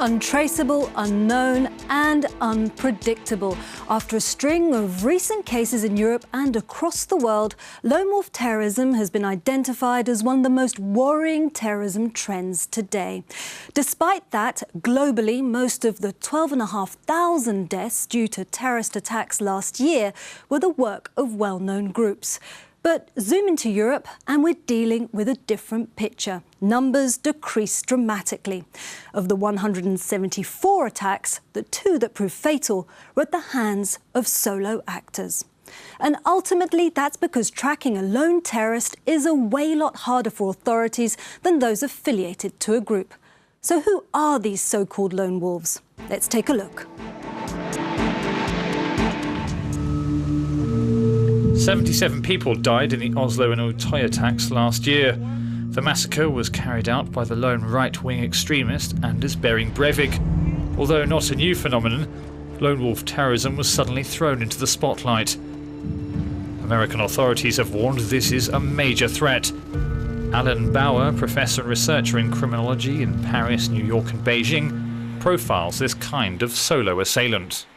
Untraceable, unknown and unpredictable. After a string of recent cases in Europe and across the world, lone wolf terrorism has been identified as one of the most worrying terrorism trends today. Despite that, globally, most of the 12,500 deaths due to terrorist attacks last year were the work of well-known groups. But zoom into Europe and we're dealing with a different picture. Numbers decreased dramatically. Of the 174 attacks, the 2 that proved fatal were at the hands of solo actors. And ultimately, that's because tracking a lone terrorist is a way lot harder for authorities than those affiliated to a group. So who are these so-called lone wolves? Let's take a look. 77 people died in the Oslo and Utøya attacks last year. The massacre was carried out by the lone right-wing extremist Anders Behring Breivik. Although not a new phenomenon, lone wolf terrorism was suddenly thrown into the spotlight. American authorities have warned this is a major threat. Alan Bauer, professor and researcher in criminology in Paris, New York and Beijing, profiles this kind of solo assailant.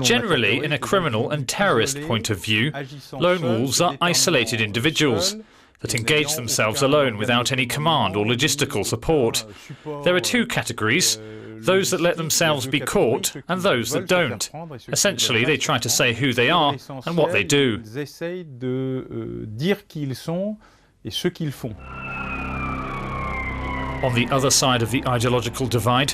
Generally, in a criminal and terrorist point of view, lone wolves are isolated individuals that engage themselves alone without any command or logistical support. There are 2 categories, those that let themselves be caught and those that don't. Essentially, they try to say who they are and what they do. On the other side of the ideological divide,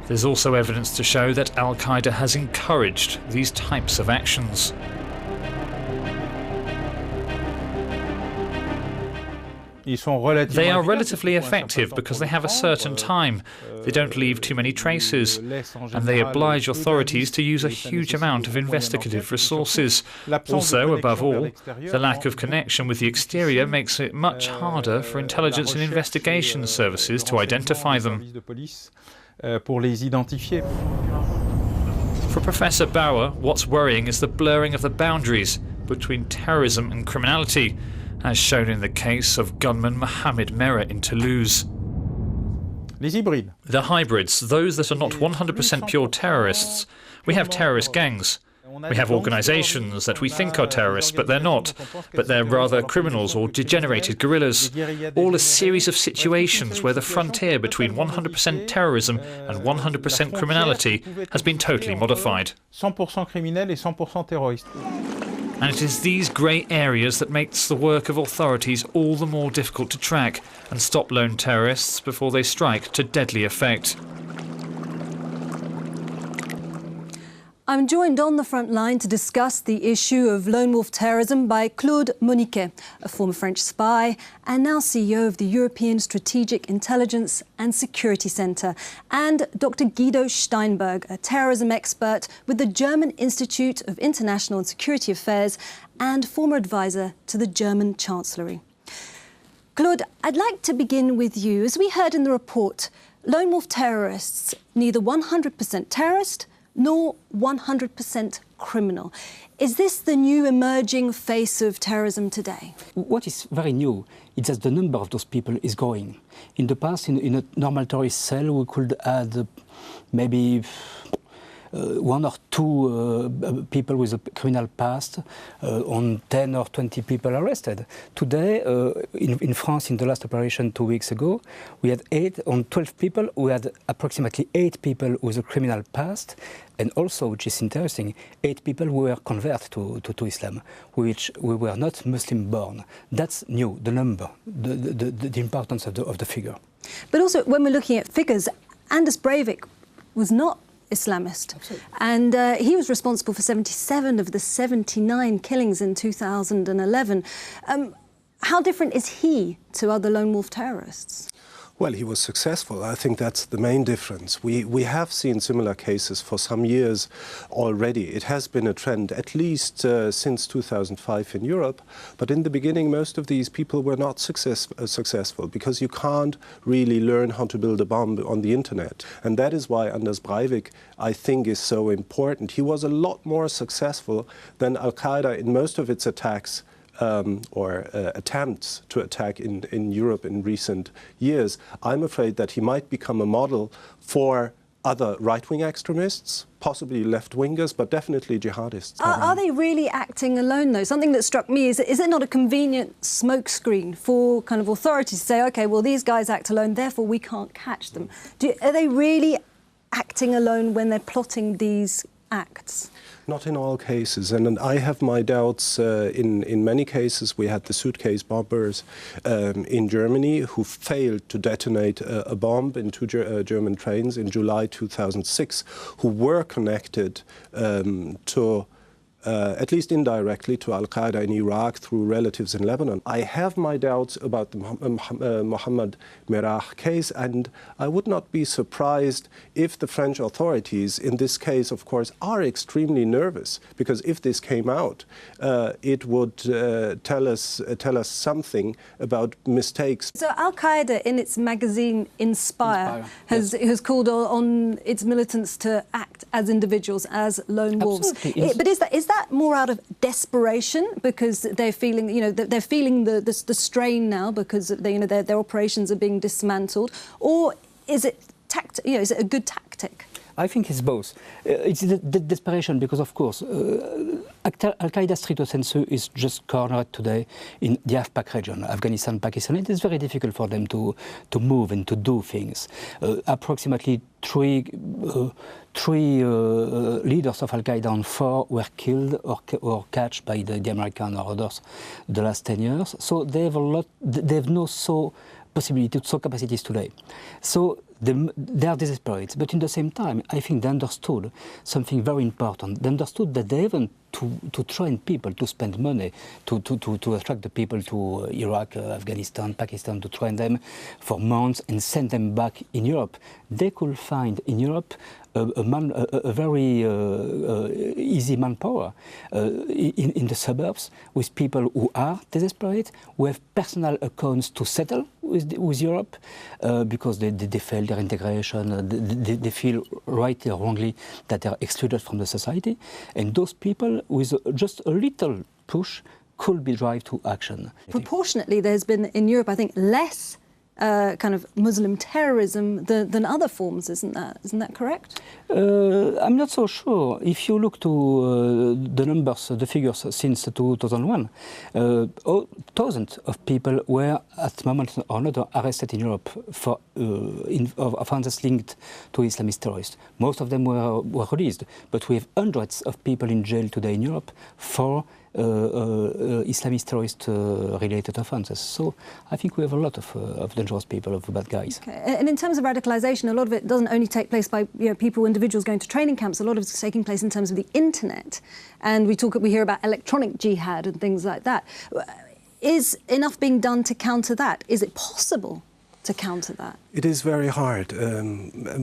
there's also evidence to show that Al-Qaeda has encouraged these types of actions. They are relatively effective because they have a certain time, they don't leave too many traces, and they oblige authorities to use a huge amount of investigative resources. Also, above all, the lack of connection with the exterior makes it much harder for intelligence and investigation services to identify them. For Professor Bauer, what's worrying is the blurring of the boundaries between terrorism and criminality, as shown in the case of gunman Mohamed Merah in Toulouse. The hybrids, those that are not 100% pure terrorists. We have terrorist gangs. We have organisations that we think are terrorists, but they're not. But they're rather criminals or degenerated guerrillas. All a series of situations where the frontier between 100% terrorism and 100% criminality has been totally modified. And it is these grey areas that makes the work of authorities all the more difficult to track and stop lone terrorists before they strike to deadly effect. I'm joined on the front line to discuss the issue of lone wolf terrorism by Claude Moniquet, a former French spy and now CEO of the European Strategic Intelligence and Security Centre, and Dr. Guido Steinberg, a terrorism expert with the German Institute of International and Security Affairs and former advisor to the German Chancellery. Claude, I'd like to begin with you. As we heard in the report, lone wolf terrorists, neither 100% terrorist nor 100% criminal. Is this the new emerging face of terrorism today? What is very new is that the number of those people is growing. In the past, in a normal terrorist cell, we could add maybe 1 or 2 people with a criminal past on 10 or 20 people arrested. Today, in France, in the last operation 2 weeks ago, we had 8 on 12 people. We had approximately 8 people with a criminal past, and also, which is interesting, 8 people who were converted to Islam, which we were not Muslim born. That's new, the number, the importance of the figure. But also, when we're looking at figures, Anders Breivik was not Islamist. Absolutely. And he was responsible for 77 of the 79 killings in 2011. How different is he to other lone wolf terrorists? Well, he was successful. I think that's the main difference. We have seen similar cases for some years already. It has been a trend, at least since 2005 in Europe. But in the beginning, most of these people were not successful because you can't really learn how to build a bomb on the internet. And that is why Anders Breivik, I think, is so important. He was a lot more successful than Al-Qaeda in most of its attacks or attempts to attack in Europe in recent years, I'm afraid that he might become a model for other right-wing extremists, possibly left-wingers, but definitely jihadists. Are they really acting alone, though? Something that struck me is it not a convenient smokescreen for kind of authorities to say, OK, well, these guys act alone, therefore we can't catch them? Are they really acting alone when they're plotting these acts? Not in all cases, and I have my doubts. In many cases, we had the suitcase bombers in Germany who failed to detonate a bomb in two German trains in July 2006, who were connected to at least indirectly, to Al-Qaeda in Iraq through relatives in Lebanon. I have my doubts about the Mohammed Merah case, and I would not be surprised if the French authorities, in this case, of course, are extremely nervous, because if this came out, it would tell us something about mistakes. So Al-Qaeda, in its magazine Inspire, has called on its militants to act as individuals, as lone wolves. But is that more out of desperation because they're feeling, they're feeling the strain now because their operations are being dismantled, or is it is it a good tactic? I think it's both. It's the desperation because, of course, Al-Qaeda's street offensive is just cornered today in the AFPAC region, Afghanistan, Pakistan. It is very difficult for them to move and to do things. Approximately three leaders of Al-Qaeda and 4 were killed or catched by the American or others the last 10 years. So they have no possibility, so capacities today. So they are desperate, but in the same time, I think they understood something very important. They understood that they haven't to train people, to spend money, to attract the people to Iraq, Afghanistan, Pakistan, to train them for months and send them back in Europe. They could find in Europe a very easy manpower in the suburbs with people who are desperate, who have personal accounts to settle with Europe because they fail their integration, they feel rightly or wrongly that they are excluded from the society. And those people with just a little push could be driven to action. Proportionately, there's been in Europe, I think, less kind of Muslim terrorism than other forms, isn't that correct? I'm not so sure. If you look to the numbers, the figures since 2001, thousands of people were at moment or another arrested in Europe for offences linked to Islamist terrorists. Most of them were released, but we have hundreds of people in jail today in Europe for Islamist terrorist-related offences. So I think we have a lot of dangerous people, of bad guys. Okay. And in terms of radicalisation, a lot of it doesn't only take place by individuals going to training camps. A lot of it's taking place in terms of the internet, and we hear about electronic jihad and things like that. Is enough being done to counter that? Is it possible to counter that? It is very hard,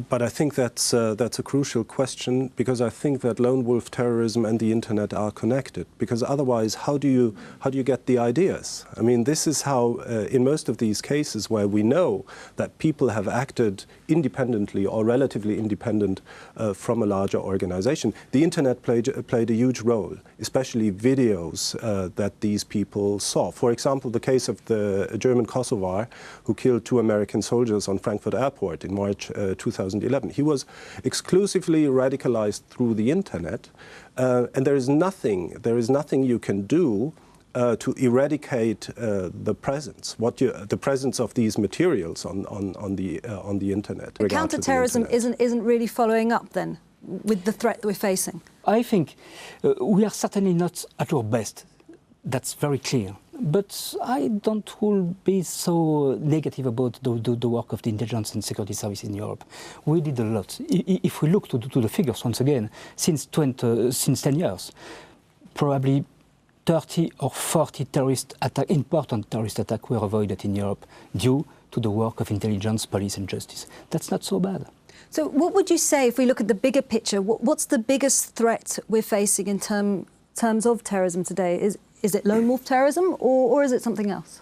but I think that's a crucial question, because I think that lone wolf terrorism and the internet are connected. Because otherwise, how do you get the ideas? I mean, this is how in most of these cases where we know that people have acted independently or relatively independent from a larger organization, the internet played a huge role, especially videos that these people saw. For example, the case of the German Kosovar who killed 2 American soldiers on Frankfurt Airport in March 2011. He was exclusively radicalized through the internet, and there is nothing you can do to eradicate the presence of these materials on the internet. Counter-terrorism isn't really following up then with the threat that we're facing. I think we are certainly not at our best. That's very clear. But I don't will be so negative about the work of the intelligence and security services in Europe. We did a lot. If we look to the figures once again, since 10 years, probably 30 or 40 important terrorist attacks were avoided in Europe due to the work of intelligence, police and justice. That's not so bad. So what would you say, if we look at the bigger picture, what's the biggest threat we're facing in terms of terrorism today? Is it lone wolf terrorism, or is it something else?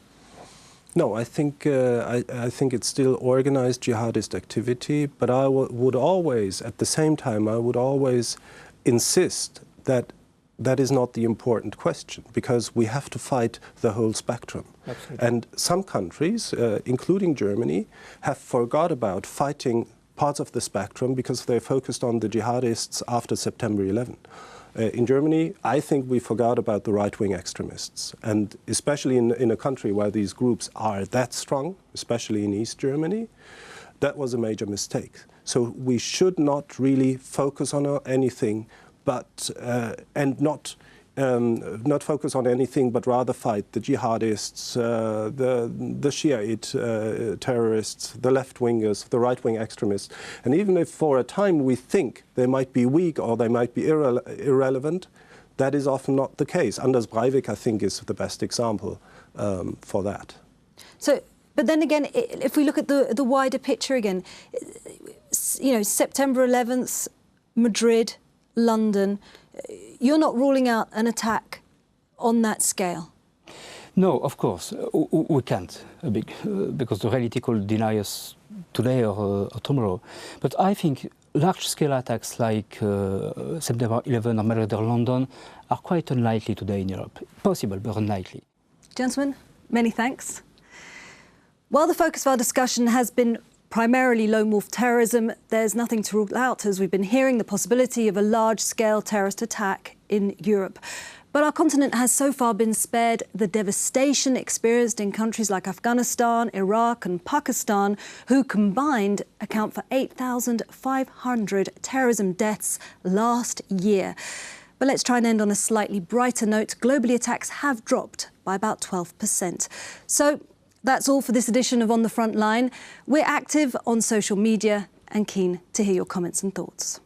No, I think it's still organized jihadist activity, but I would always, at the same time, I would always insist that that is not the important question, because we have to fight the whole spectrum. Absolutely. And some countries, including Germany, have forgot about fighting parts of the spectrum because they focused on the jihadists after September 11. In Germany, I think we forgot about the right-wing extremists. And especially in a country where these groups are that strong, especially in East Germany, that was a major mistake. So we should not really focus on anything, but not focus on anything, but rather fight the jihadists, the Shiite terrorists, the left-wingers, the right-wing extremists. And even if for a time we think they might be weak or they might be irrelevant, that is often not the case. Anders Breivik, I think, is the best example for that. So, but then again, if we look at the wider picture again, you know, September 11th, Madrid, London, you're not ruling out an attack on that scale? No, of course, we can't, because the reality could deny us today or tomorrow. But I think large-scale attacks like September 11 or Madrid or London are quite unlikely today in Europe. Possible, but unlikely. Gentlemen, many thanks. While the focus of our discussion has been primarily lone wolf terrorism, there's nothing to rule out, as we've been hearing, the possibility of a large-scale terrorist attack in Europe. But our continent has so far been spared the devastation experienced in countries like Afghanistan, Iraq and Pakistan, who combined account for 8,500 terrorism deaths last year. But let's try and end on a slightly brighter note. Globally, attacks have dropped by about 12%. So that's all for this edition of On the Front Line. We're active on social media and keen to hear your comments and thoughts.